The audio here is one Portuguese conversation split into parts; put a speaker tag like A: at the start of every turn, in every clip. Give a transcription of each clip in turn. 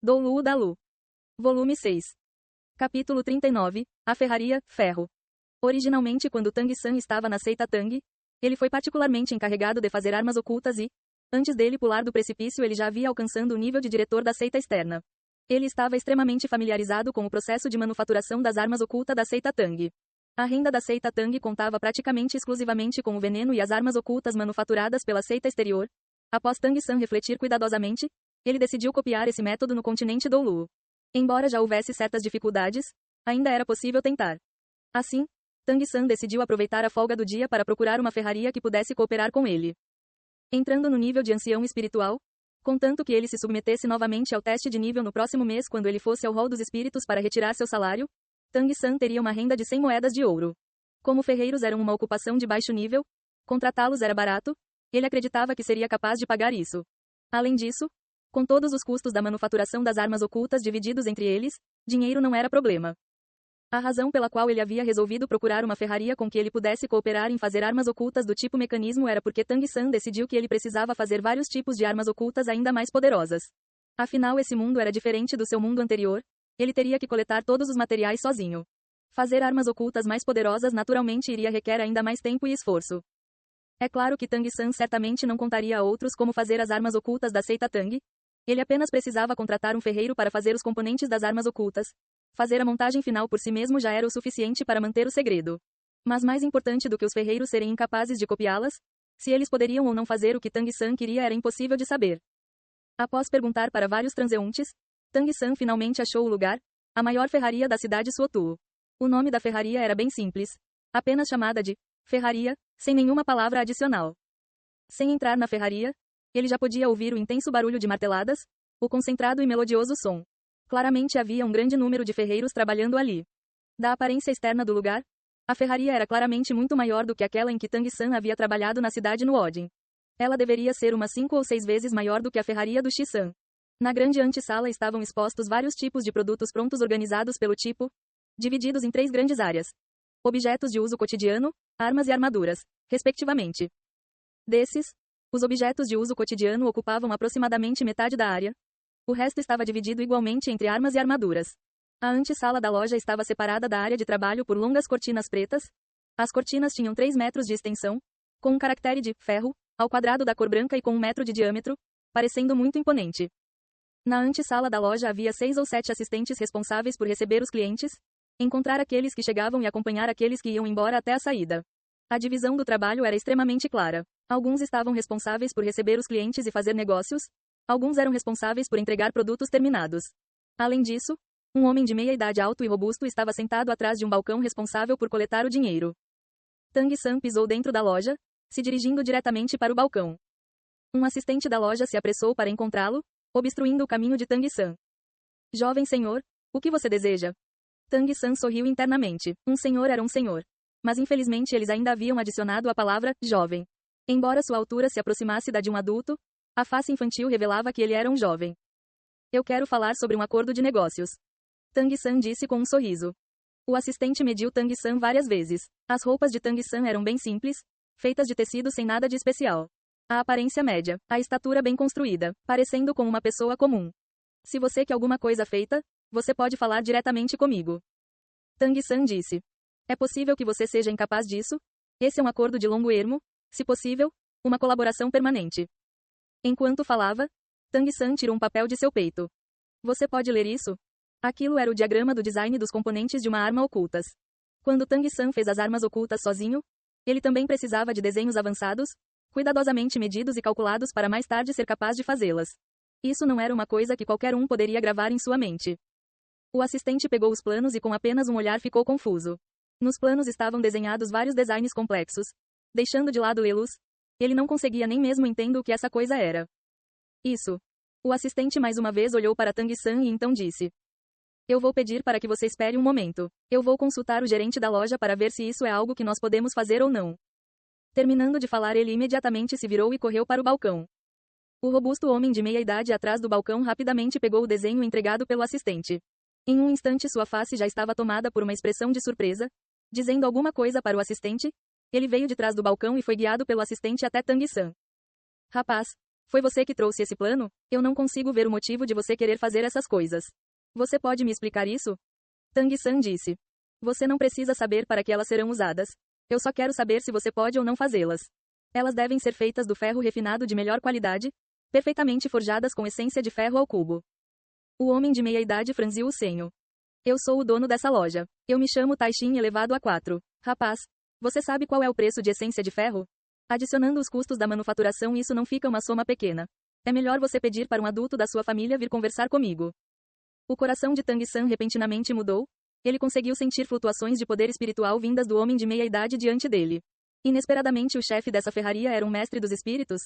A: Do Lu da Lu. Volume 6. Capítulo 39. A Ferraria, Ferro. Originalmente, quando Tang San estava na seita Tang, ele foi particularmente encarregado de fazer armas ocultas e, antes dele pular do precipício, ele já havia alcançado o nível de diretor da seita externa. Ele estava extremamente familiarizado com o processo de manufaturação das armas ocultas da seita Tang. A renda da seita Tang contava praticamente exclusivamente com o veneno e as armas ocultas manufaturadas pela seita exterior. Após Tang San refletir cuidadosamente, ele decidiu copiar esse método no continente Doulu. Embora já houvesse certas dificuldades, ainda era possível tentar. Assim, Tang San decidiu aproveitar a folga do dia para procurar uma ferraria que pudesse cooperar com ele. Entrando no nível de ancião espiritual, contanto que ele se submetesse novamente ao teste de nível no próximo mês quando ele fosse ao hall dos espíritos para retirar seu salário, Tang San teria uma renda de 100 moedas de ouro. Como ferreiros eram uma ocupação de baixo nível, contratá-los era barato, ele acreditava que seria capaz de pagar isso. Além disso, com todos os custos da manufaturação das armas ocultas divididos entre eles, dinheiro não era problema. A razão pela qual ele havia resolvido procurar uma ferraria com que ele pudesse cooperar em fazer armas ocultas do tipo mecanismo era porque Tang San decidiu que ele precisava fazer vários tipos de armas ocultas ainda mais poderosas. Afinal, esse mundo era diferente do seu mundo anterior, ele teria que coletar todos os materiais sozinho. Fazer armas ocultas mais poderosas naturalmente iria requer ainda mais tempo e esforço. É claro que Tang San certamente não contaria a outros como fazer as armas ocultas da seita Tang. Ele apenas precisava contratar um ferreiro para fazer os componentes das armas ocultas. Fazer a montagem final por si mesmo já era o suficiente para manter o segredo. Mas mais importante do que os ferreiros serem incapazes de copiá-las, se eles poderiam ou não fazer o que Tang San queria era impossível de saber. Após perguntar para vários transeuntes, Tang San finalmente achou o lugar, a maior ferraria da cidade Suotu. O nome da ferraria era bem simples, apenas chamada de ferraria, sem nenhuma palavra adicional. Sem entrar na ferraria, ele já podia ouvir o intenso barulho de marteladas, o concentrado e melodioso som. Claramente havia um grande número de ferreiros trabalhando ali. Da aparência externa do lugar, a ferraria era claramente muito maior do que aquela em que Tang San havia trabalhado na cidade no Odin. Ela deveria ser umas 5 ou 6 vezes maior do que a ferraria do Shisan. Na grande antessala estavam expostos vários tipos de produtos prontos organizados pelo tipo, divididos em 3 grandes áreas. Objetos de uso cotidiano, armas e armaduras, respectivamente. Desses, os objetos de uso cotidiano ocupavam aproximadamente metade da área. O resto estava dividido igualmente entre armas e armaduras. A antessala da loja estava separada da área de trabalho por longas cortinas pretas. As cortinas tinham 3 metros de extensão, com um caractere de ferro ao quadrado da cor branca e com 1 metro de diâmetro, parecendo muito imponente. Na antessala da loja havia 6 ou 7 assistentes responsáveis por receber os clientes, encontrar aqueles que chegavam e acompanhar aqueles que iam embora até a saída. A divisão do trabalho era extremamente clara. Alguns estavam responsáveis por receber os clientes e fazer negócios, alguns eram responsáveis por entregar produtos terminados. Além disso, um homem de meia idade alto e robusto estava sentado atrás de um balcão responsável por coletar o dinheiro. Tang San pisou dentro da loja, se dirigindo diretamente para o balcão. Um assistente da loja se apressou para encontrá-lo, obstruindo o caminho de Tang San. Jovem senhor, o que você deseja? Tang San sorriu internamente. Um senhor era um senhor. Mas infelizmente eles ainda haviam adicionado a palavra jovem. Embora sua altura se aproximasse da de um adulto, a face infantil revelava que ele era um jovem. Eu quero falar sobre um acordo de negócios. Tang San disse com um sorriso. O assistente mediu Tang San várias vezes. As roupas de Tang San eram bem simples, feitas de tecido sem nada de especial. A aparência média, a estatura bem construída, parecendo com uma pessoa comum. Se você quer alguma coisa feita, você pode falar diretamente comigo. Tang San disse. É possível que você seja incapaz disso? Esse é um acordo de longo ermo, se possível, uma colaboração permanente. Enquanto falava, Tang San tirou um papel de seu peito. Você pode ler isso? Aquilo era o diagrama do design dos componentes de uma arma ocultas. Quando Tang San fez as armas ocultas sozinho, ele também precisava de desenhos avançados, cuidadosamente medidos e calculados para mais tarde ser capaz de fazê-las. Isso não era uma coisa que qualquer um poderia gravar em sua mente. O assistente pegou os planos e com apenas um olhar ficou confuso. Nos planos estavam desenhados vários designs complexos. Deixando de lado lê-los, ele não conseguia nem mesmo entender o que essa coisa era. Isso. O assistente mais uma vez olhou para Tang San e então disse. Eu vou pedir para que você espere um momento. Eu vou consultar o gerente da loja para ver se isso é algo que nós podemos fazer ou não. Terminando de falar, ele imediatamente se virou e correu para o balcão. O robusto homem de meia idade atrás do balcão rapidamente pegou o desenho entregado pelo assistente. Em um instante sua face já estava tomada por uma expressão de surpresa. Dizendo alguma coisa para o assistente, ele veio de trás do balcão e foi guiado pelo assistente até Tang San. Rapaz, Foi você que trouxe esse plano? Eu não consigo ver o motivo de você querer fazer essas coisas. Você pode me explicar isso? Tang San disse. Você não precisa saber para que elas serão usadas. Eu só quero saber se você pode ou não fazê-las. Elas devem ser feitas do ferro refinado de melhor qualidade, perfeitamente forjadas com essência de ferro ao cubo. O homem de meia-idade franziu o senho. Eu sou o dono dessa loja. Eu me chamo Taishin elevado a 4. Rapaz, você sabe qual é o preço de essência de ferro? Adicionando os custos da manufaturação, isso não fica uma soma pequena. É melhor você pedir para um adulto da sua família vir conversar comigo. O coração de Tang San repentinamente mudou. Ele conseguiu sentir flutuações de poder espiritual vindas do homem de meia-idade diante dele. Inesperadamente, o chefe dessa ferraria era um mestre dos espíritos?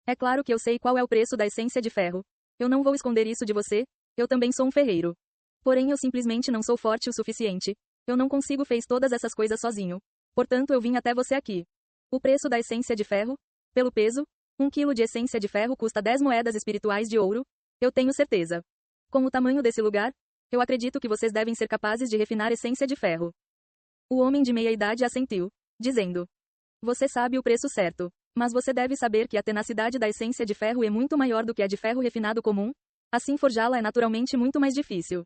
A: É claro que eu sei qual é o preço da essência de ferro. Eu não vou esconder isso de você. Eu também sou um ferreiro. Porém, eu simplesmente não sou forte o suficiente. Eu não consigo fez todas essas coisas sozinho. Portanto, eu vim até você aqui. O preço da essência de ferro? Pelo peso, 1 quilo de essência de ferro custa 10 moedas espirituais de ouro. Eu tenho certeza. Com o tamanho desse lugar, eu acredito que vocês devem ser capazes de refinar essência de ferro. O homem de meia-idade assentiu, dizendo: Você sabe o preço certo. Mas você deve saber que a tenacidade da essência de ferro é muito maior do que a de ferro refinado comum. Assim, forjá-la é naturalmente muito mais difícil.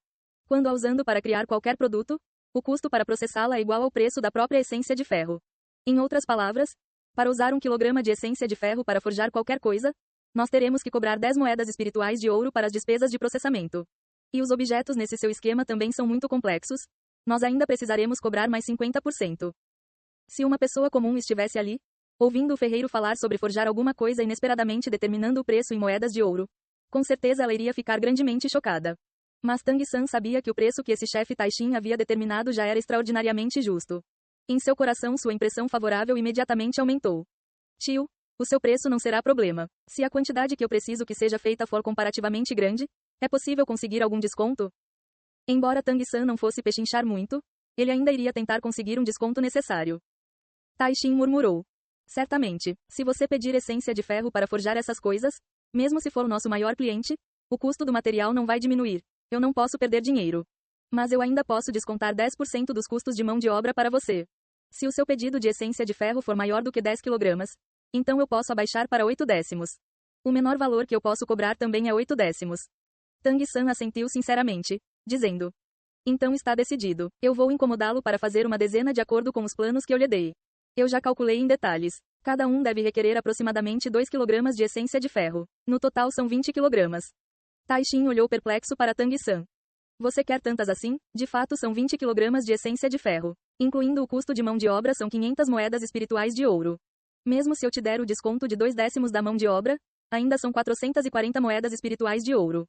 A: Quando a usando para criar qualquer produto, o custo para processá-la é igual ao preço da própria essência de ferro. Em outras palavras, para usar 1 quilograma de essência de ferro para forjar qualquer coisa, nós teremos que cobrar 10 moedas espirituais de ouro para as despesas de processamento. E os objetos nesse seu esquema também são muito complexos. Nós ainda precisaremos cobrar mais 50%. Se uma pessoa comum estivesse ali, ouvindo o ferreiro falar sobre forjar alguma coisa inesperadamente determinando o preço em moedas de ouro, com certeza ela iria ficar grandemente chocada. Mas Tang San sabia que o preço que esse chefe Taishin havia determinado já era extraordinariamente justo. Em seu coração, sua impressão favorável imediatamente aumentou. Tio, o seu preço não será problema. Se a quantidade que eu preciso que seja feita for comparativamente grande, é possível conseguir algum desconto? Embora Tang San não fosse pechinchar muito, ele ainda iria tentar conseguir um desconto necessário. Taishin murmurou. Certamente, se você pedir essência de ferro para forjar essas coisas, mesmo se for o nosso maior cliente, o custo do material não vai diminuir. Eu não posso perder dinheiro. Mas eu ainda posso descontar 10% dos custos de mão de obra para você. Se o seu pedido de essência de ferro for maior do que 10 kg, então eu posso abaixar para 8 décimos. O menor valor que eu posso cobrar também é 8 décimos. Tang San assentiu sinceramente, dizendo: Então está decidido. Eu vou incomodá-lo para fazer uma dezena de acordo com os planos que eu lhe dei. Eu já calculei em detalhes. Cada um deve requerer aproximadamente 2 kg de essência de ferro. No total são 20 kg. Taishin olhou perplexo para Tang San. Você quer tantas assim? De fato são 20 kg de essência de ferro. Incluindo o custo de mão de obra são 500 moedas espirituais de ouro. Mesmo se eu te der o desconto de 2 décimos da mão de obra, ainda são 440 moedas espirituais de ouro.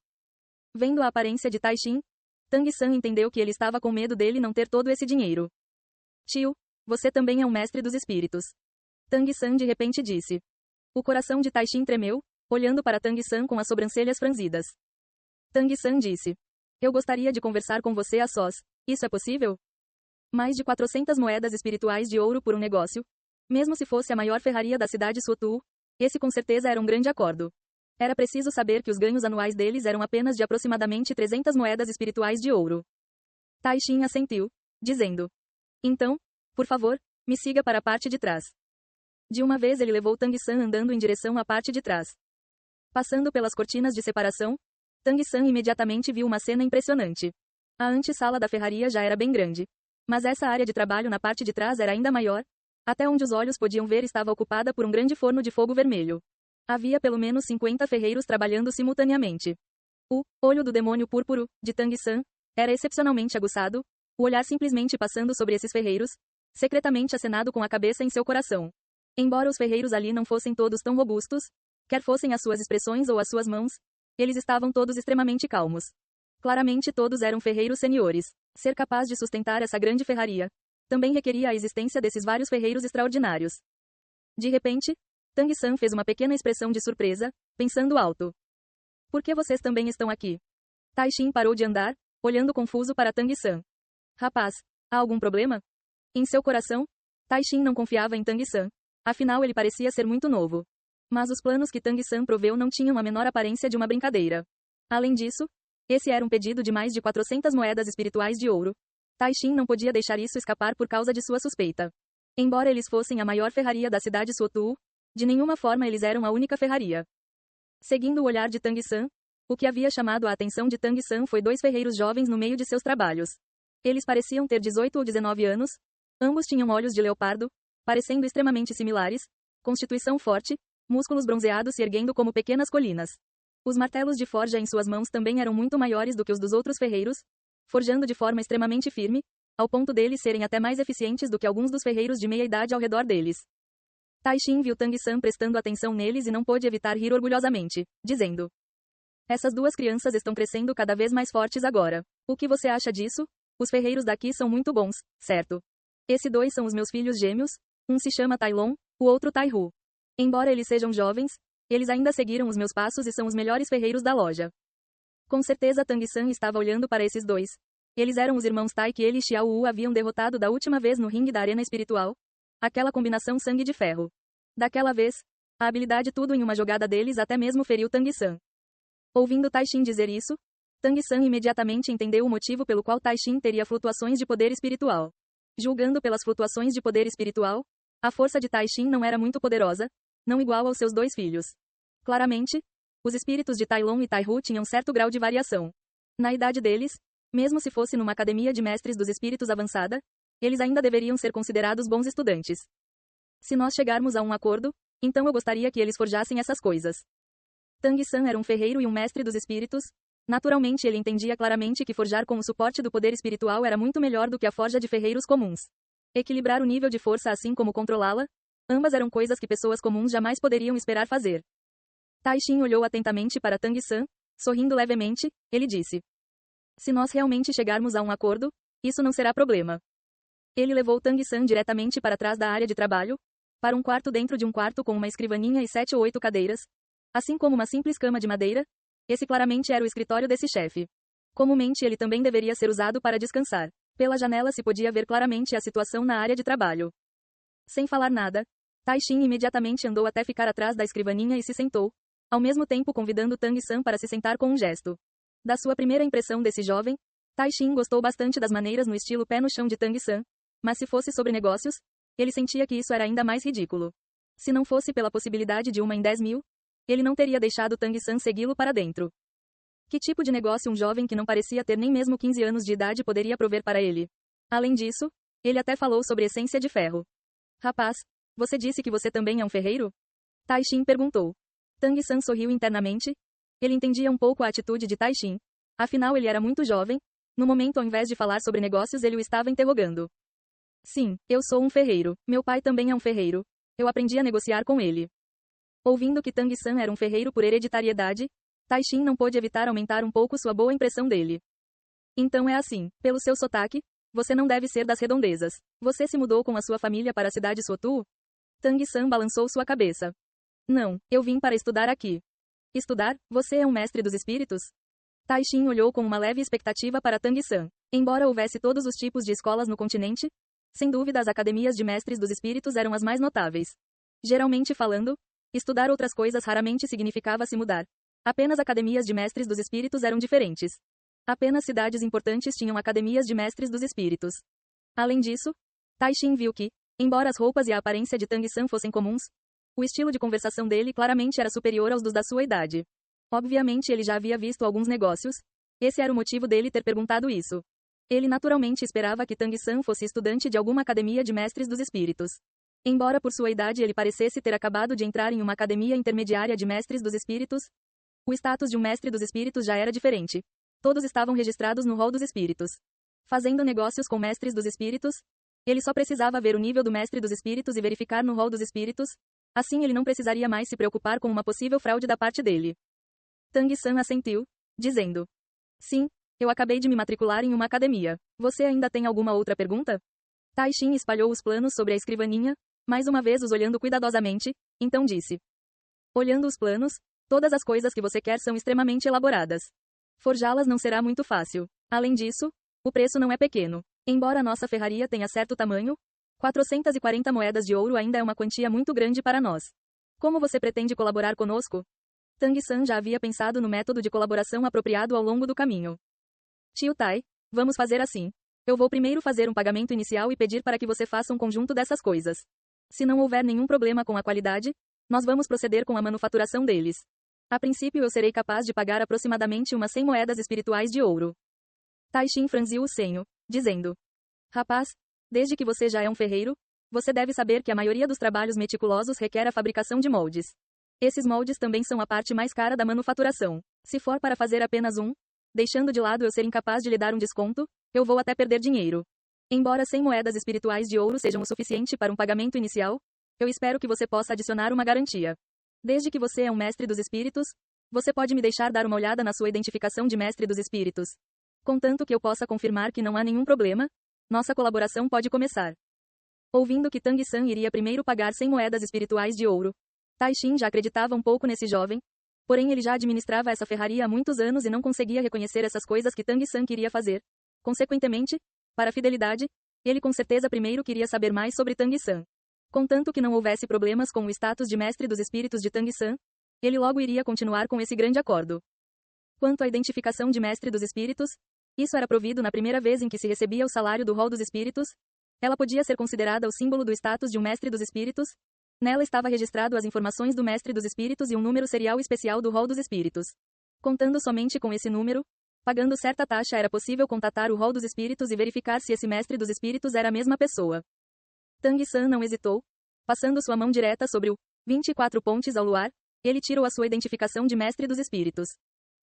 A: Vendo a aparência de Taishin, Tang San entendeu que ele estava com medo dele não ter todo esse dinheiro. Tio, você também é um mestre dos espíritos. Tang San de repente disse. O coração de Taishin tremeu, olhando para Tang San com as sobrancelhas franzidas. Tang San disse. Eu gostaria de conversar com você a sós. Isso é possível? Mais de 400 moedas espirituais de ouro por um negócio? Mesmo se fosse a maior ferraria da cidade Suotu, esse com certeza era um grande acordo. Era preciso saber que os ganhos anuais deles eram apenas de aproximadamente 300 moedas espirituais de ouro. Taishin assentiu, dizendo. Então, por favor, me siga para a parte de trás. De uma vez ele levou Tang San andando em direção à parte de trás. Passando pelas cortinas de separação, Tang San imediatamente viu uma cena impressionante. A antessala da ferraria já era bem grande. Mas essa área de trabalho na parte de trás era ainda maior. Até onde os olhos podiam ver estava ocupada por um grande forno de fogo vermelho. Havia pelo menos 50 ferreiros trabalhando simultaneamente. O olho do demônio púrpuro, de Tang San, era excepcionalmente aguçado, o olhar simplesmente passando sobre esses ferreiros, secretamente acenado com a cabeça em seu coração. Embora os ferreiros ali não fossem todos tão robustos, quer fossem as suas expressões ou as suas mãos, eles estavam todos extremamente calmos. Claramente todos eram ferreiros seniores. Ser capaz de sustentar essa grande ferraria também requeria a existência desses vários ferreiros extraordinários. De repente, Tang San fez uma pequena expressão de surpresa, pensando alto. Por que vocês também estão aqui? Taishin parou de andar, olhando confuso para Tang San. Rapaz, há algum problema? Em seu coração, Taishin não confiava em Tang San. Afinal ele parecia ser muito novo. Mas os planos que Tang San proveu não tinham a menor aparência de uma brincadeira. Além disso, esse era um pedido de mais de 400 moedas espirituais de ouro. Taishin não podia deixar isso escapar por causa de sua suspeita. Embora eles fossem a maior ferraria da cidade Suotu, de nenhuma forma eles eram a única ferraria. Seguindo o olhar de Tang-san, o que havia chamado a atenção de Tang-san foi dois ferreiros jovens no meio de seus trabalhos. Eles pareciam ter 18 ou 19 anos, ambos tinham olhos de leopardo, parecendo extremamente similares, constituição forte, músculos bronzeados se erguendo como pequenas colinas. Os martelos de forja em suas mãos também eram muito maiores do que os dos outros ferreiros, forjando de forma extremamente firme, ao ponto deles serem até mais eficientes do que alguns dos ferreiros de meia idade ao redor deles. Taishin viu Tang-san prestando atenção neles e não pôde evitar rir orgulhosamente, dizendo: essas duas crianças estão crescendo cada vez mais fortes agora. O que você acha disso? Os ferreiros daqui são muito bons, certo? Esses dois são os meus filhos gêmeos, um se chama Tailon, o outro Taihu. Embora eles sejam jovens, eles ainda seguiram os meus passos e são os melhores ferreiros da loja. Com certeza Tang-san estava olhando para esses dois. Eles eram os irmãos Tai que ele e Xiao Wu haviam derrotado da última vez no ringue da arena espiritual. Aquela combinação sangue de ferro. Daquela vez, a habilidade tudo em uma jogada deles até mesmo feriu Tang-san. Ouvindo Taishin dizer isso, Tang-san imediatamente entendeu o motivo pelo qual Taishin teria flutuações de poder espiritual. Julgando pelas flutuações de poder espiritual, a força de Taishin não era muito poderosa, não igual aos seus dois filhos. Claramente, os espíritos de Tailon e Taihu tinham certo grau de variação. Na idade deles, mesmo se fosse numa academia de mestres dos espíritos avançada, eles ainda deveriam ser considerados bons estudantes. Se nós chegarmos a um acordo, então eu gostaria que eles forjassem essas coisas. Tang-san era um ferreiro e um mestre dos espíritos. Naturalmente ele entendia claramente que forjar com o suporte do poder espiritual era muito melhor do que a forja de ferreiros comuns. Equilibrar o nível de força assim como controlá-la, ambas eram coisas que pessoas comuns jamais poderiam esperar fazer. Taishin olhou atentamente para Tang-san, sorrindo levemente, ele disse: se nós realmente chegarmos a um acordo, isso não será problema. Ele levou Tang-san diretamente para trás da área de trabalho, para um quarto dentro de um quarto com uma escrivaninha e 7 ou 8 cadeiras, assim como uma simples cama de madeira. Esse claramente era o escritório desse chefe. Comumente ele também deveria ser usado para descansar. Pela janela se podia ver claramente a situação na área de trabalho. Sem falar nada, Taishin imediatamente andou até ficar atrás da escrivaninha e se sentou, ao mesmo tempo convidando Tang-san para se sentar com um gesto. Da sua primeira impressão desse jovem, Taishin gostou bastante das maneiras no estilo pé no chão de Tang-san, mas se fosse sobre negócios, ele sentia que isso era ainda mais ridículo. Se não fosse pela possibilidade de 1 em 10.000, ele não teria deixado Tang-san segui-lo para dentro. Que tipo de negócio um jovem que não parecia ter nem mesmo 15 anos de idade poderia prover para ele? Além disso, ele até falou sobre essência de ferro. Rapaz, você disse que você também é um ferreiro? Taishin perguntou. Tang-san sorriu internamente. Ele entendia um pouco a atitude de Taishin. Afinal ele era muito jovem. No momento ao invés de falar sobre negócios ele o estava interrogando. Sim, eu sou um ferreiro. Meu pai também é um ferreiro. Eu aprendi a negociar com ele. Ouvindo que Tang-san era um ferreiro por hereditariedade, Taishin não pôde evitar aumentar um pouco sua boa impressão dele. Então é assim, pelo seu sotaque, você não deve ser das redondezas. Você se mudou com a sua família para a cidade Sotu? Tang-san balançou sua cabeça. Não, eu vim para estudar aqui. Estudar? Você é um mestre dos espíritos? Taishin olhou com uma leve expectativa para Tang-san. Embora houvesse todos os tipos de escolas no continente, sem dúvida as academias de mestres dos espíritos eram as mais notáveis. Geralmente falando, estudar outras coisas raramente significava se mudar. Apenas academias de mestres dos espíritos eram diferentes. Apenas cidades importantes tinham academias de mestres dos espíritos. Além disso, Taishin viu que, embora as roupas e a aparência de Tang-san fossem comuns, o estilo de conversação dele claramente era superior aos dos da sua idade. Obviamente ele já havia visto alguns negócios. Esse era o motivo dele ter perguntado isso. Ele naturalmente esperava que Tang-san fosse estudante de alguma academia de mestres dos espíritos. Embora por sua idade ele parecesse ter acabado de entrar em uma academia intermediária de mestres dos espíritos, o status de um mestre dos espíritos já era diferente. Todos estavam registrados no rol dos espíritos. Fazendo negócios com mestres dos espíritos, ele só precisava ver o nível do mestre dos espíritos e verificar no rol dos espíritos. Assim ele não precisaria mais se preocupar com uma possível fraude da parte dele. Tang-san assentiu, dizendo: sim, eu acabei de me matricular em uma academia. Você ainda tem alguma outra pergunta? Taishin espalhou os planos sobre a escrivaninha, mais uma vez os olhando cuidadosamente, então disse: olhando os planos, todas as coisas que você quer são extremamente elaboradas. Forjá-las não será muito fácil. Além disso, o preço não é pequeno. Embora nossa ferraria tenha certo tamanho, 440 moedas de ouro ainda é uma quantia muito grande para nós. Como você pretende colaborar conosco? Tang-san já havia pensado no método de colaboração apropriado ao longo do caminho. Tio Tai, vamos fazer assim. Eu vou primeiro fazer um pagamento inicial e pedir para que você faça um conjunto dessas coisas. Se não houver nenhum problema com a qualidade, nós vamos proceder com a manufaturação deles. A princípio eu serei capaz de pagar aproximadamente umas 100 moedas espirituais de ouro. Taixin franziu o senho, dizendo: Rapaz, desde que você já é um ferreiro, você deve saber que a maioria dos trabalhos meticulosos requer a fabricação de moldes. Esses moldes também são a parte mais cara da manufaturação. Se for para fazer apenas um, deixando de lado eu ser incapaz de lhe dar um desconto, eu vou até perder dinheiro. Embora 100 moedas espirituais de ouro sejam o suficiente para um pagamento inicial, eu espero que você possa adicionar uma garantia. Desde que você é um mestre dos espíritos, você pode me deixar dar uma olhada na sua identificação de mestre dos espíritos. Contanto que eu possa confirmar que não há nenhum problema, nossa colaboração pode começar. Ouvindo que Tang San iria primeiro pagar 100 moedas espirituais de ouro, Taixin já acreditava um pouco nesse jovem, porém ele já administrava essa ferraria há muitos anos e não conseguia reconhecer essas coisas que Tang San queria fazer. Consequentemente, para a fidelidade, ele com certeza primeiro queria saber mais sobre Tang San. Contanto que não houvesse problemas com o status de mestre dos espíritos de Tang San, ele logo iria continuar com esse grande acordo. Quanto à identificação de mestre dos espíritos, isso era provido na primeira vez em que se recebia o salário do rol dos espíritos. Ela podia ser considerada o símbolo do status de um mestre dos espíritos. Nela estava registrado as informações do mestre dos espíritos e um número serial especial do rol dos espíritos. Contando somente com esse número, pagando certa taxa era possível contatar o rol dos espíritos e verificar se esse mestre dos espíritos era a mesma pessoa. Tang San não hesitou. Passando sua mão direta sobre o 24 pontes ao luar, ele tirou a sua identificação de mestre dos espíritos.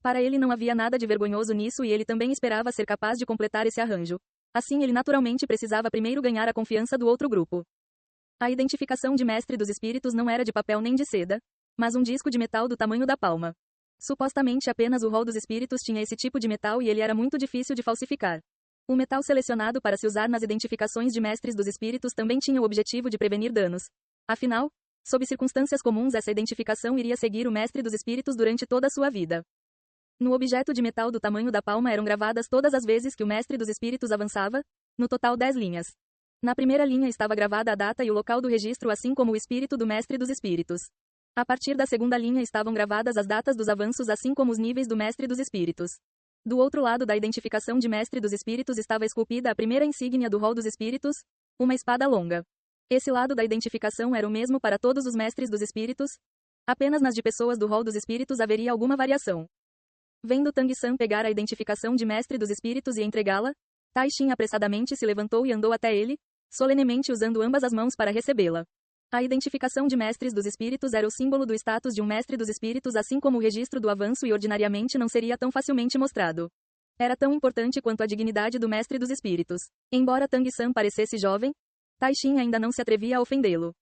A: Para ele não havia nada de vergonhoso nisso e ele também esperava ser capaz de completar esse arranjo. Assim ele naturalmente precisava primeiro ganhar a confiança do outro grupo. A identificação de mestre dos espíritos não era de papel nem de seda, mas um disco de metal do tamanho da palma. Supostamente apenas o rol dos espíritos tinha esse tipo de metal e ele era muito difícil de falsificar. O metal selecionado para se usar nas identificações de mestres dos espíritos também tinha o objetivo de prevenir danos. Afinal, sob circunstâncias comuns essa identificação iria seguir o mestre dos espíritos durante toda a sua vida. No objeto de metal do tamanho da palma eram gravadas todas as vezes que o mestre dos espíritos avançava, no total 10 linhas. Na primeira linha estava gravada a data e o local do registro assim como o espírito do mestre dos espíritos. A partir da segunda linha estavam gravadas as datas dos avanços assim como os níveis do mestre dos espíritos. Do outro lado da identificação de mestre dos espíritos estava esculpida a primeira insígnia do rol dos espíritos, uma espada longa. Esse lado da identificação era o mesmo para todos os mestres dos espíritos, apenas nas de pessoas do rol dos espíritos haveria alguma variação. Vendo Tang San pegar a identificação de mestre dos espíritos e entregá-la, Taixin apressadamente se levantou e andou até ele, solenemente usando ambas as mãos para recebê-la. A identificação de mestres dos espíritos era o símbolo do status de um mestre dos espíritos assim como o registro do avanço e ordinariamente não seria tão facilmente mostrado. Era tão importante quanto a dignidade do mestre dos espíritos. Embora Tang San parecesse jovem, Taixin ainda não se atrevia a ofendê-lo.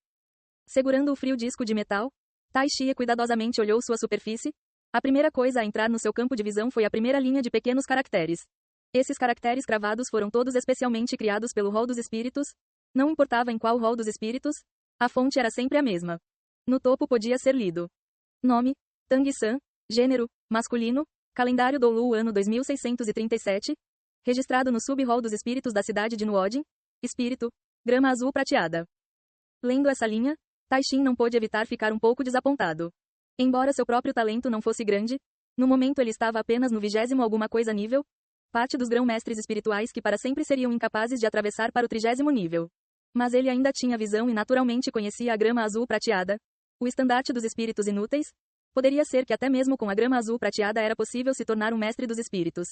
A: Segurando o frio disco de metal, Taixin cuidadosamente olhou sua superfície. A primeira coisa a entrar no seu campo de visão foi a primeira linha de pequenos caracteres. Esses caracteres cravados foram todos especialmente criados pelo rol dos espíritos. Não importava em qual rol dos espíritos, a fonte era sempre a mesma. No topo podia ser lido: nome, Tang San, gênero, masculino, calendário do Lu ano 2637, registrado no sub-rol dos espíritos da cidade de Nuodin, espírito, grama azul prateada. Lendo essa linha, Taixin não pôde evitar ficar um pouco desapontado. Embora seu próprio talento não fosse grande, no momento ele estava apenas no 20º alguma coisa nível, parte dos grão-mestres espirituais que para sempre seriam incapazes de atravessar para o 30º nível. Mas ele ainda tinha visão e naturalmente conhecia a grama azul prateada, o estandarte dos espíritos inúteis. Poderia ser que até mesmo com a grama azul prateada era possível se tornar um mestre dos espíritos.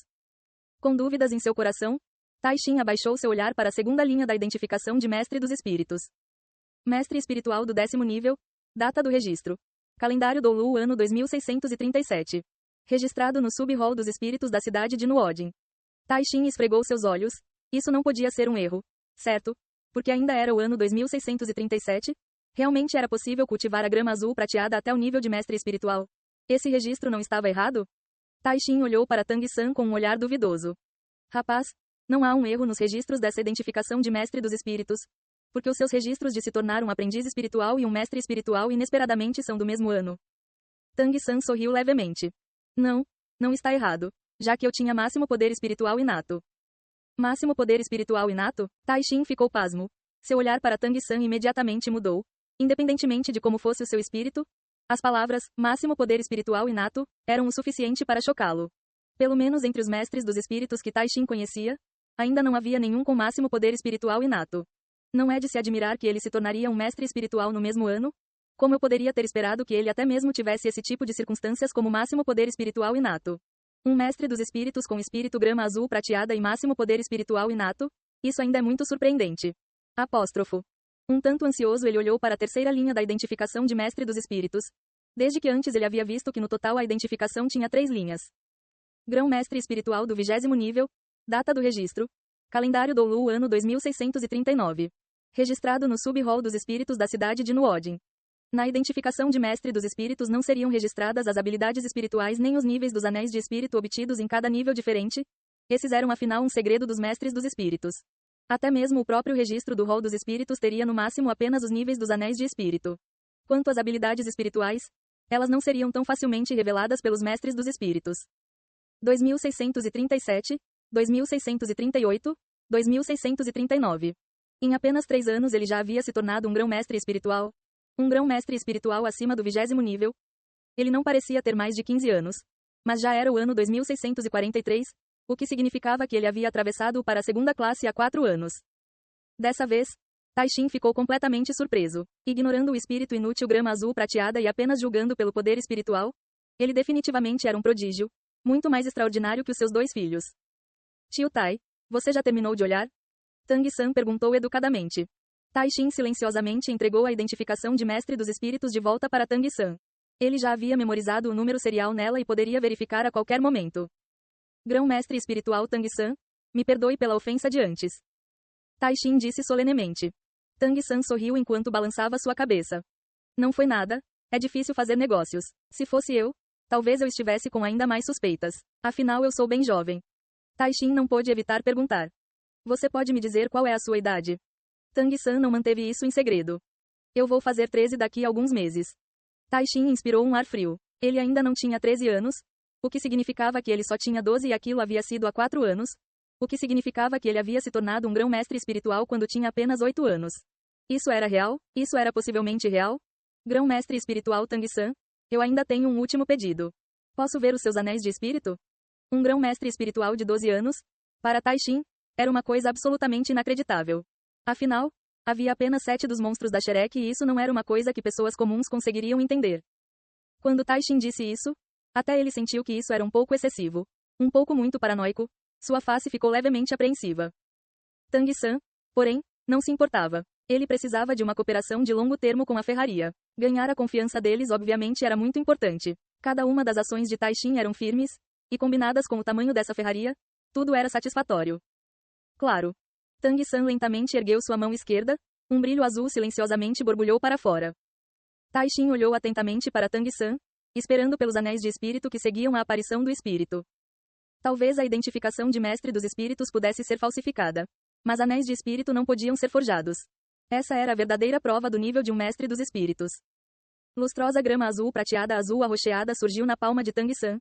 A: Com dúvidas em seu coração, Taixin abaixou seu olhar para a segunda linha da identificação de mestre dos espíritos. Mestre espiritual do 10º nível, data do registro. Calendário do Lu ano 2637. Registrado no sub-rol dos espíritos da cidade de Nuodin. Taixin esfregou seus olhos. Isso não podia ser um erro, certo? Porque ainda era o ano 2637. Realmente era possível cultivar a grama azul prateada até o nível de mestre espiritual. Esse registro não estava errado? Taixin olhou para Tang San com um olhar duvidoso. Rapaz, não há um erro nos registros dessa identificação de mestre dos espíritos. Porque os seus registros de se tornar um aprendiz espiritual e um mestre espiritual inesperadamente são do mesmo ano. Tang San sorriu levemente. Não, não está errado, já que eu tinha máximo poder espiritual inato. Máximo poder espiritual inato? Taixin ficou pasmo. Seu olhar para Tang San imediatamente mudou. Independentemente de como fosse o seu espírito, as palavras, máximo poder espiritual inato, eram o suficiente para chocá-lo. Pelo menos entre os mestres dos espíritos que Taixin conhecia, ainda não havia nenhum com máximo poder espiritual inato. Não é de se admirar que ele se tornaria um mestre espiritual no mesmo ano? Como eu poderia ter esperado que ele até mesmo tivesse esse tipo de circunstâncias como máximo poder espiritual inato? Um mestre dos espíritos com espírito grama azul prateada e máximo poder espiritual inato? Isso ainda é muito surpreendente. Apóstrofo. Um tanto ansioso ele olhou para a terceira linha da identificação de mestre dos espíritos. Desde que antes ele havia visto que no total a identificação tinha 3 linhas. Grão-mestre espiritual do 20º nível. Data do registro. Calendário Doulu ano 2639. Registrado no sub-hall dos espíritos da cidade de Nuodin. Na identificação de mestre dos espíritos não seriam registradas as habilidades espirituais nem os níveis dos anéis de espírito obtidos em cada nível diferente. Esses eram afinal um segredo dos mestres dos espíritos. Até mesmo o próprio registro do hall dos espíritos teria no máximo apenas os níveis dos anéis de espírito. Quanto às habilidades espirituais, elas não seriam tão facilmente reveladas pelos mestres dos espíritos. 2637, 2638, 2639. Em apenas 3 anos ele já havia se tornado um grão-mestre espiritual. Um grão-mestre espiritual acima do 20º nível. Ele não parecia ter mais de 15 anos. Mas já era o ano 2643, o que significava que ele havia atravessado para a segunda classe há 4 anos. Dessa vez, Taishin ficou completamente surpreso. Ignorando o espírito inútil grama azul prateada e apenas julgando pelo poder espiritual, ele definitivamente era um prodígio, muito mais extraordinário que os seus 2 filhos. Tio Tai, você já terminou de olhar? Tang-san perguntou educadamente. Taishin silenciosamente entregou a identificação de mestre dos espíritos de volta para Tang-san. Ele já havia memorizado o número serial nela e poderia verificar a qualquer momento. Grão-mestre espiritual Tang-san, me perdoe pela ofensa de antes. Taishin disse solenemente. Tang-san sorriu enquanto balançava sua cabeça. Não foi nada, é difícil fazer negócios. Se fosse eu, talvez eu estivesse com ainda mais suspeitas. Afinal eu sou bem jovem. Taishin não pôde evitar perguntar. Você pode me dizer qual é a sua idade? Tang-san não manteve isso em segredo. Eu vou fazer 13 daqui a alguns meses. Taishin inspirou um ar frio. Ele ainda não tinha 13 anos, o que significava que ele só tinha 12 e aquilo havia sido há 4 anos, o que significava que ele havia se tornado um grão-mestre espiritual quando tinha apenas 8 anos. Isso era real? Isso era possivelmente real? Grão-mestre espiritual Tang-san, eu ainda tenho um último pedido. Posso ver os seus anéis de espírito? Um grão-mestre espiritual de 12 anos? Para Taishin, era uma coisa absolutamente inacreditável. Afinal, havia apenas 7 dos monstros da Shrek e isso não era uma coisa que pessoas comuns conseguiriam entender. Quando Taishin disse isso, até ele sentiu que isso era um pouco excessivo. Um pouco muito paranoico. Sua face ficou levemente apreensiva. Tang-san, porém, não se importava. Ele precisava de uma cooperação de longo termo com a ferraria. Ganhar a confiança deles obviamente era muito importante. Cada uma das ações de Taishin eram firmes, e combinadas com o tamanho dessa ferraria, tudo era satisfatório. Claro. Tang-san lentamente ergueu sua mão esquerda, um brilho azul silenciosamente borbulhou para fora. Taishin olhou atentamente para Tang-san, esperando pelos anéis de espírito que seguiam a aparição do espírito. Talvez a identificação de mestre dos espíritos pudesse ser falsificada. Mas anéis de espírito não podiam ser forjados. Essa era a verdadeira prova do nível de um mestre dos espíritos. Lustrosa grama azul prateada azul arroxeada surgiu na palma de Tang-san,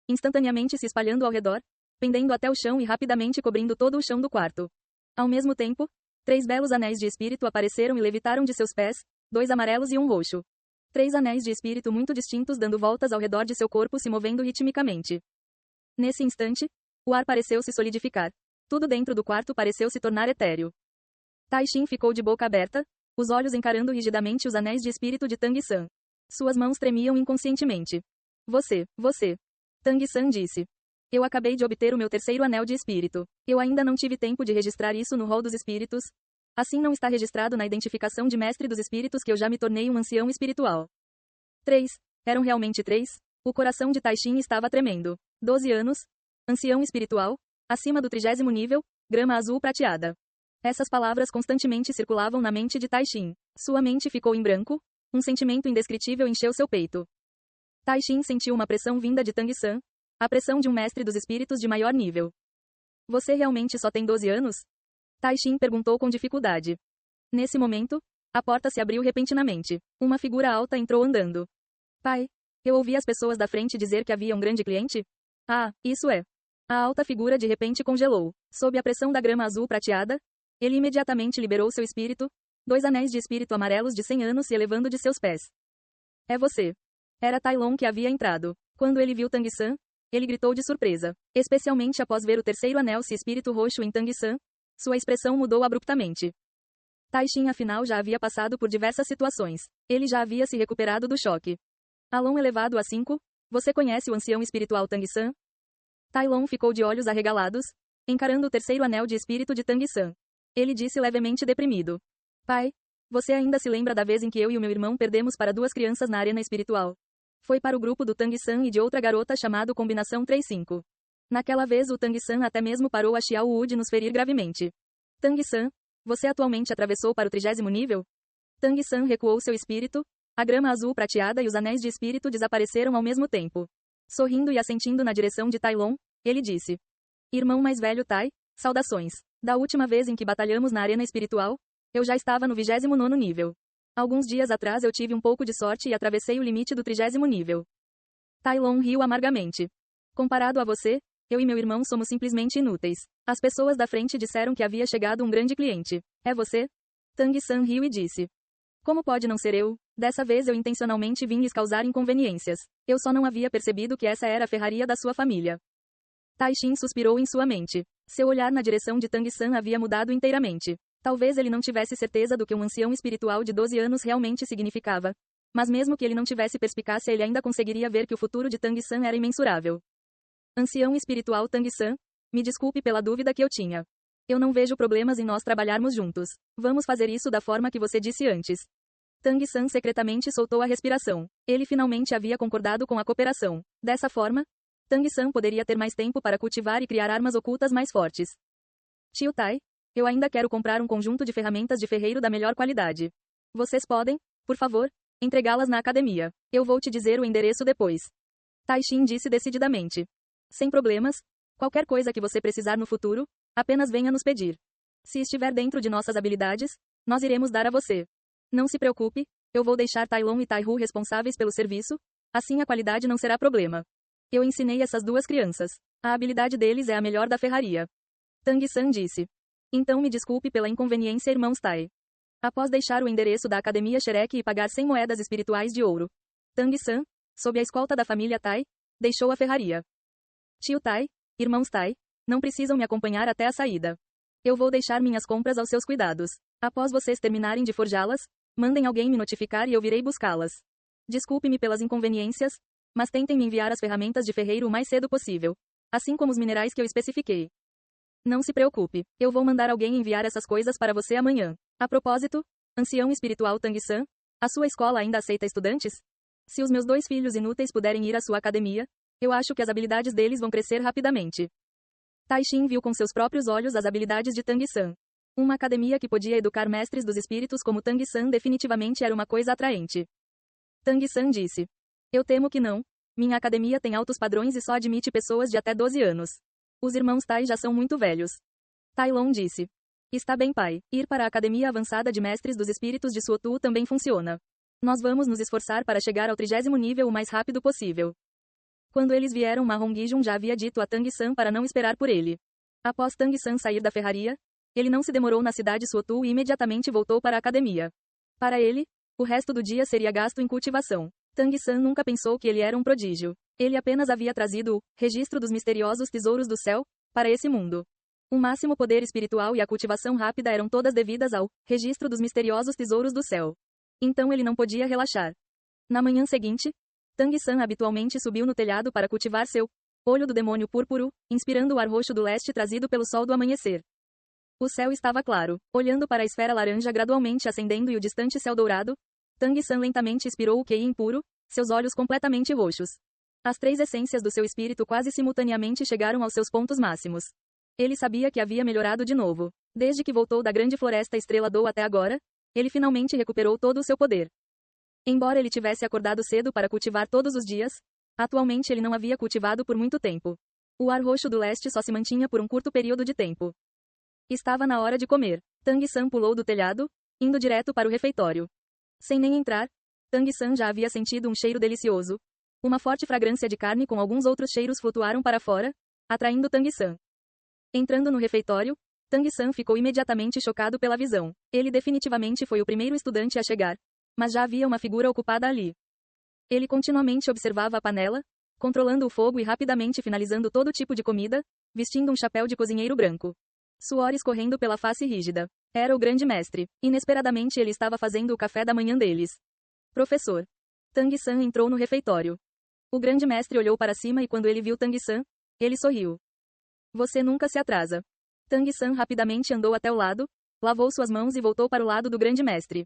A: instantaneamente se espalhando ao redor, pendendo até o chão e rapidamente cobrindo todo o chão do quarto. Ao mesmo tempo, 3 belos anéis de espírito apareceram e levitaram de seus pés, 2 amarelos e um roxo. 3 anéis de espírito muito distintos dando voltas ao redor de seu corpo se movendo ritmicamente. Nesse instante, o ar pareceu se solidificar. Tudo dentro do quarto pareceu se tornar etéreo. Taishin ficou de boca aberta, os olhos encarando rigidamente os anéis de espírito de Tang-san. Suas mãos tremiam inconscientemente. Você. Tang-san disse. Eu acabei de obter o meu 3º anel de espírito. Eu ainda não tive tempo de registrar isso no rol dos espíritos. Assim não está registrado na identificação de mestre dos espíritos que eu já me tornei um ancião espiritual. 3. Eram realmente 3? O coração de Taishin estava tremendo. 12 anos. Ancião espiritual. Acima do 30º nível. Grama azul prateada. Essas palavras constantemente circulavam na mente de Taishin. Sua mente ficou em branco. Um sentimento indescritível encheu seu peito. Taishin sentiu uma pressão vinda de Tang-san. A pressão de um mestre dos espíritos de maior nível. Você realmente só tem 12 anos? Taishin perguntou com dificuldade. Nesse momento, a porta se abriu repentinamente. Uma figura alta entrou andando. Pai, eu ouvi as pessoas da frente dizer que havia um grande cliente? Ah, isso é. A alta figura de repente congelou. Sob a pressão da grama azul prateada, ele imediatamente liberou seu espírito, 2 anéis de espírito amarelos de 100 anos se elevando de seus pés. É você. Era Tai Lung que havia entrado. Quando ele viu Tang-san, ele gritou de surpresa. Especialmente após ver o 3º anel se espírito roxo em Tang-san, sua expressão mudou abruptamente. Taishin afinal já havia passado por diversas situações. Ele já havia se recuperado do choque. Alon elevado a 5. Você conhece o ancião espiritual Tang-san? Tai Lon ficou de olhos arregalados, encarando o terceiro anel de espírito de Tang-san. Ele disse levemente deprimido. Pai, você ainda se lembra da vez em que eu e o meu irmão perdemos para 2 crianças na arena espiritual? Foi para o grupo do Tang-san e de outra garota chamado Combinação 35. Naquela vez o Tang-san até mesmo parou a Xiao Wu de nos ferir gravemente. Tang-san, você atualmente atravessou para o 30º nível? Tang-san recuou seu espírito, a grama azul prateada e os anéis de espírito desapareceram ao mesmo tempo. Sorrindo e assentindo na direção de Tai Lon, ele disse. Irmão mais velho Tai, saudações. Da última vez em que batalhamos na arena espiritual, eu já estava no 29º nível. Alguns dias atrás eu tive um pouco de sorte e atravessei o limite do 30º nível. Tai Lon riu amargamente. Comparado a você, eu e meu irmão somos simplesmente inúteis. As pessoas da frente disseram que havia chegado um grande cliente. É você? Tang-san riu e disse. Como pode não ser eu? Dessa vez eu intencionalmente vim lhes causar inconveniências. Eu só não havia percebido que essa era a ferraria da sua família. Taishin suspirou em sua mente. Seu olhar na direção de Tang-san havia mudado inteiramente. Talvez ele não tivesse certeza do que um ancião espiritual de 12 anos realmente significava. Mas mesmo que ele não tivesse perspicácia, ele ainda conseguiria ver que o futuro de Tang-san era imensurável. Ancião espiritual Tang-san, me desculpe pela dúvida que eu tinha. Eu não vejo problemas em nós trabalharmos juntos. Vamos fazer isso da forma que você disse antes. Tang-san secretamente soltou a respiração. Ele finalmente havia concordado com a cooperação. Dessa forma, Tang-san poderia ter mais tempo para cultivar e criar armas ocultas mais fortes. Tio Tai, eu ainda quero comprar um conjunto de ferramentas de ferreiro da melhor qualidade. Vocês podem, por favor, entregá-las na academia. Eu vou te dizer o endereço depois. Taishin disse decididamente. Sem problemas, qualquer coisa que você precisar no futuro, apenas venha nos pedir. Se estiver dentro de nossas habilidades, nós iremos dar a você. Não se preocupe, eu vou deixar Tai Lon e Tai Hu responsáveis pelo serviço, assim a qualidade não será problema. Eu ensinei essas 2 crianças. A habilidade deles é a melhor da ferraria. Tang-san disse. Então me desculpe pela inconveniência, irmãos Tai. Após deixar o endereço da Academia Shrek e pagar 100 moedas espirituais de ouro, Tang-san, sob a escolta da família Tai, deixou a ferraria. Tio Tai, irmãos Tai, não precisam me acompanhar até a saída. Eu vou deixar minhas compras aos seus cuidados. Após vocês terminarem de forjá-las, mandem alguém me notificar e eu virei buscá-las. Desculpe-me pelas inconveniências, mas tentem me enviar as ferramentas de ferreiro o mais cedo possível, assim como os minerais que eu especifiquei. Não se preocupe, eu vou mandar alguém enviar essas coisas para você amanhã. A propósito, ancião espiritual Tang-san, a sua escola ainda aceita estudantes? Se os meus 2 filhos inúteis puderem ir à sua academia, eu acho que as habilidades deles vão crescer rapidamente. Taishin viu com seus próprios olhos as habilidades de Tang-san. Uma academia que podia educar mestres dos espíritos como Tang-san definitivamente era uma coisa atraente. Tang-san disse. Eu temo que não. Minha academia tem altos padrões e só admite pessoas de até 12 anos. Os irmãos Tai já são muito velhos. Tai Lon disse. Está bem, pai. Ir para a academia avançada de mestres dos espíritos de Suotu também funciona. Nós vamos nos esforçar para chegar ao 30º nível o mais rápido possível. Quando eles vieram, Ma Hongijun já havia dito a Tang-san para não esperar por ele. Após Tang-san sair da ferraria, ele não se demorou na cidade Suotu e imediatamente voltou para a academia. Para ele, o resto do dia seria gasto em cultivação. Tang-san nunca pensou que ele era um prodígio. Ele apenas havia trazido o registro dos misteriosos tesouros do céu para esse mundo. O máximo poder espiritual e a cultivação rápida eram todas devidas ao registro dos misteriosos tesouros do céu. Então ele não podia relaxar. Na manhã seguinte, Tang-san habitualmente subiu no telhado para cultivar seu olho do demônio púrpuro, inspirando o ar roxo do leste trazido pelo sol do amanhecer. O céu estava claro, olhando para a esfera laranja gradualmente ascendendo e o distante céu dourado. Tang-san lentamente expirou o QI impuro, seus olhos completamente roxos. As 3 essências do seu espírito quase simultaneamente chegaram aos seus pontos máximos. Ele sabia que havia melhorado de novo. Desde que voltou da grande floresta Estrela Dou até agora, ele finalmente recuperou todo o seu poder. Embora ele tivesse acordado cedo para cultivar todos os dias, atualmente ele não havia cultivado por muito tempo. O ar roxo do leste só se mantinha por um curto período de tempo. Estava na hora de comer. Tang-san pulou do telhado, indo direto para o refeitório. Sem nem entrar, Tang-san já havia sentido um cheiro delicioso. Uma forte fragrância de carne com alguns outros cheiros flutuaram para fora, atraindo Tang-san. Entrando no refeitório, Tang-san ficou imediatamente chocado pela visão. Ele definitivamente foi o primeiro estudante a chegar, mas já havia uma figura ocupada ali. Ele continuamente observava a panela, controlando o fogo e rapidamente finalizando todo tipo de comida, vestindo um chapéu de cozinheiro branco. Suor escorrendo pela face rígida. Era o grande mestre. Inesperadamente ele estava fazendo o café da manhã deles. Professor. Tang-san entrou no refeitório. O grande mestre olhou para cima e quando ele viu Tang-san, ele sorriu. Você nunca se atrasa. Tang-san rapidamente andou até o lado, lavou suas mãos e voltou para o lado do grande mestre.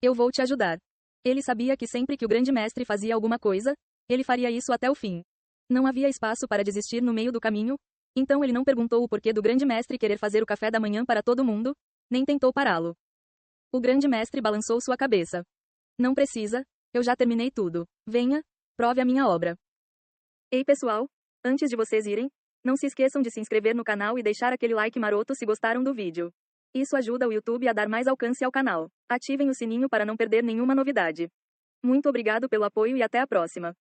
A: Eu vou te ajudar. Ele sabia que sempre que o grande mestre fazia alguma coisa, ele faria isso até o fim. Não havia espaço para desistir no meio do caminho, então ele não perguntou o porquê do grande mestre querer fazer o café da manhã para todo mundo, nem tentou pará-lo. O grande mestre balançou sua cabeça. Não precisa, eu já terminei tudo. Venha, prove a minha obra. Ei pessoal, antes de vocês irem, não se esqueçam de se inscrever no canal e deixar aquele like maroto se gostaram do vídeo. Isso ajuda o YouTube a dar mais alcance ao canal. Ativem o sininho para não perder nenhuma novidade. Muito obrigado pelo apoio e até a próxima.